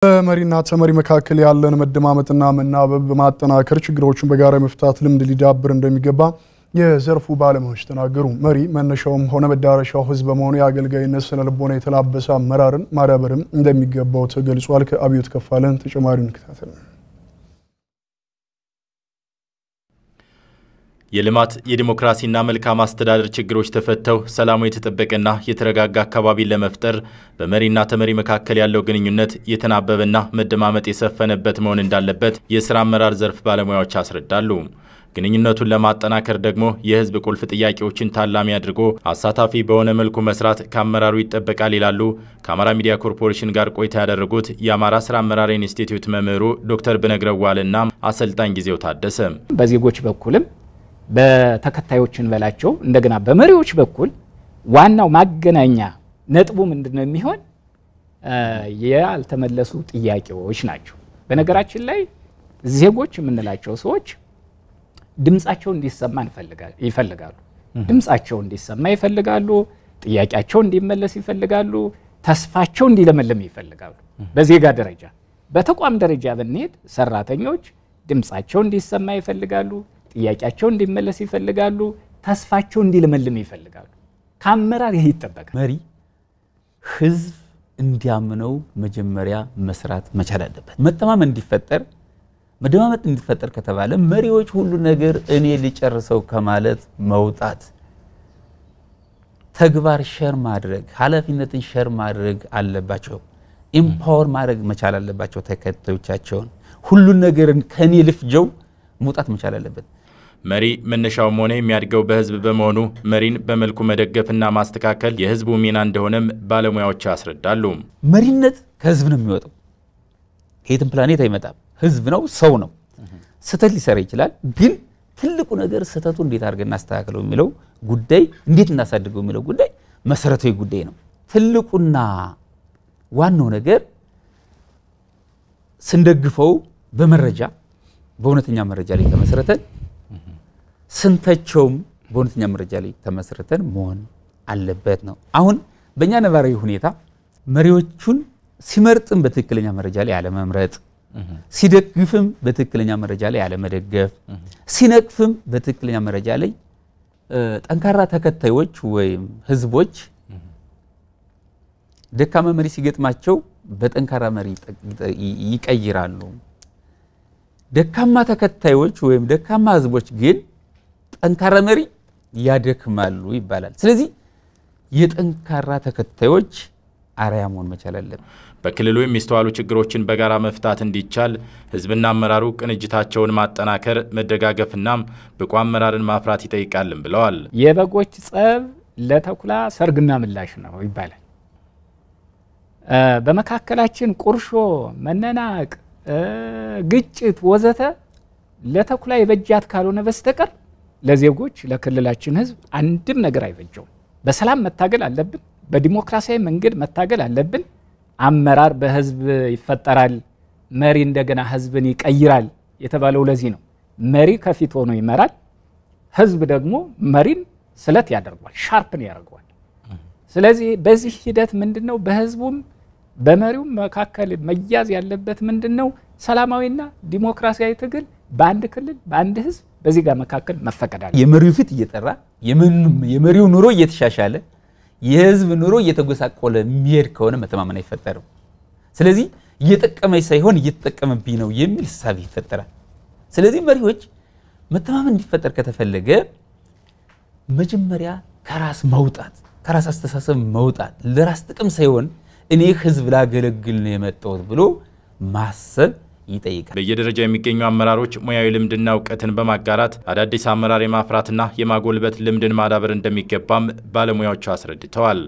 በመሪና ተመሪ መካከል ያለን መደማመጥና መናበብ በማጠናከር ችግሮችን በጋራ መፍታት ልምድ ሊዳብር እንደሚገባ የዘርፉ ባለሙያዎች ተናገሩ። መሪ መነሻውም ሆነ መዳረሻው ህዝብ በመሆኑ የአገልጋይነት ስነ ልቦና የተላበሰ አመራርን ማዳበርም እንደሚገባው ተገልጿል። ከአብዮት ከፋለን ተጨማሪውን እንከታተል። የልማት የዲሞክራሲና መልካም አስተዳደር ችግሮች ተፈተው ሰላሙ የተጠበቀና የተረጋጋ አካባቢ ለመፍጠር በመሪና ተመሪ መካከል ያለው ግንኙነት የተናበበና መደማመጥ የሰፈነበት መሆን እንዳለበት የሥራ አመራር ዘርፍ ባለሙያዎች ያስረዳሉ። ግንኙነቱን ለማጠናከር ደግሞ የህዝብ ቁልፍ ጥያቄዎችን ታላሚ አድርጎ አሳታፊ በሆነ መልኩ መስራት ከአመራሩ ይጠበቃል ይላሉ ከአማራ ሚዲያ ኮርፖሬሽን ጋር ቆይታ ያደረጉት የአማራ ሥራ አመራር ኢንስቲትዩት መምህሩ ዶክተር ብነግረዋልና አሰልጣኝ ጊዜው ታደሰ። በዜጎች በኩልም በተከታዮችን በላቸው እንደገና በመሪዎች በኩል ዋናው ማገናኛ ነጥቡ ምንድነው የሚሆን ያልተመለሱ ጥያቄዎች ናቸው። በነገራችን ላይ ዜጎች የምንላቸው ሰዎች ድምጻቸው እንዲሰማ ይፈልጋሉ። ድምጻቸው እንዲሰማ ይፈልጋሉ፣ ጥያቄያቸው እንዲመለስ ይፈልጋሉ፣ ተስፋቸው እንዲለመልም ይፈልጋሉ። በዜጋ ደረጃ በተቋም ደረጃ ብንሄድ ሰራተኞች ድምጻቸው እንዲሰማ ይፈልጋሉ፣ ጥያቄያቸው እንዲመለስ ይፈልጋሉ፣ ተስፋቸው እንዲለመልም ይፈልጋሉ። ከአመራር ይሄ ይጠበቃል። መሪ ህዝብ እንዲያምነው መጀመሪያ መስራት መቻል አለበት። መተማመን እንዲፈጠር መደማመጥ እንዲፈጠር ከተባለ መሪዎች ሁሉ ነገር እኔ ሊጨርሰው ከማለት መውጣት፣ ተግባር ሼር ማድረግ፣ ኃላፊነትን ሼር ማድረግ አለባቸው። ኢምፓወር ማድረግ መቻል አለባቸው። ተከታዮቻቸውን ሁሉ ነገር ከኔ ልፍጀው መውጣት መቻል አለበት። መሪ መነሻው ሆነ የሚያድገው በህዝብ በመሆኑ መሪን በመልኩ መደገፍና ማስተካከል የህዝቡ ሚና እንደሆነም ባለሙያዎች ያስረዳሉ። መሪነት ከህዝብ ነው የሚወጣው። ከየትም ፕላኔት አይመጣም። ህዝብ ነው፣ ሰው ነው። ስተት ሊሰራ ይችላል፣ ግን ትልቁ ነገር ስተቱ እንዴት አድርገን እናስተካክለው የሚለው ጉዳይ፣ እንዴት እናሳድገው የሚለው ጉዳይ መሰረታዊ ጉዳይ ነው። ትልቁና ዋናው ነገር ስንደግፈው በመረጃ በእውነተኛ መረጃ ላይ ተመስርተን ስንተቸውም በእውነተኛ መረጃ ላይ ተመስርተን መሆን አለበት ነው። አሁን በእኛ ነባራዊ ሁኔታ መሪዎቹን ሲመርጥም በትክክለኛ መረጃ ላይ ያለመምረጥ፣ ሲደግፍም በትክክለኛ መረጃ ላይ ያለመደገፍ፣ ሲነቅፍም በትክክለኛ መረጃ ላይ ጠንካራ ተከታዮች ወይም ህዝቦች ደካማ መሪ ሲገጥማቸው በጠንካራ መሪ ይቀይራሉ። ደካማ ተከታዮች ወይም ደካማ ህዝቦች ግን ጠንካራ መሪ ያደክማሉ ይባላል። ስለዚህ የጠንካራ ተከታዮች አርአያ መሆን መቻል አለበት። በክልሉ የሚስተዋሉ ችግሮችን በጋራ መፍታት እንዲቻል ህዝብና አመራሩ ቅንጅታቸውን ማጠናከር መደጋገፍና ብቁ አመራርን ማፍራት ይጠይቃልም ብለዋል። የበጎች ጸብ ለተኩላ ሰርግና ምላሽ ነው ይባላል። በመካከላችን ቁርሾ፣ መነናቅ፣ ግጭት ወዘተ ለተኩላ የበጃት ካልሆነ በስተቀር ለዜጎች ለክልላችን ህዝብ አንድም ነገር አይበጀው። በሰላም መታገል አለብን። በዲሞክራሲያዊ መንገድ መታገል አለብን። አመራር በህዝብ ይፈጠራል፣ መሪ እንደገና ህዝብን ይቀይራል የተባለው ለዚህ ነው። መሪ ከፊት ሆኖ ይመራል፣ ህዝብ ደግሞ መሪን ስለት ያደርጋል፣ ሻርፕን ያደርጋል። ስለዚህ በዚህ ሂደት ምንድነው በህዝቡም በመሪው መካከል መያዝ ያለበት ምንድነው? ሰላማዊና ዲሞክራሲያዊ ትግል በአንድ ክልል በአንድ ህዝብ በዚህ ጋር መካከል መፈቀዳል። የመሪው ፊት እየጠራ የመሪው ኑሮ እየተሻሻለ የህዝብ ኑሮ እየተጎሳቆለ የሚሄድ ከሆነ መተማመን አይፈጠርም። ስለዚህ እየጠቀመኝ ሳይሆን እየተጠቀመብኝ ነው የሚል ሐሳብ ይፈጠራል። ስለዚህ መሪዎች መተማመን እንዲፈጠር ከተፈለገ መጀመሪያ ከራስ መውጣት፣ ከራስ አስተሳሰብ መውጣት፣ ለራስ ጥቅም ሳይሆን እኔ ህዝብ ላገለግል ነው የመጣሁት ብሎ ማሰብ ይጠይቃል። በየደረጃ የሚገኙ አመራሮች ሙያዊ ልምድና ዕውቀትን በማጋራት አዳዲስ አመራር የማፍራትና የማጎልበት ልምድን ማዳበር እንደሚገባም ባለሙያዎቹ አስረድተዋል።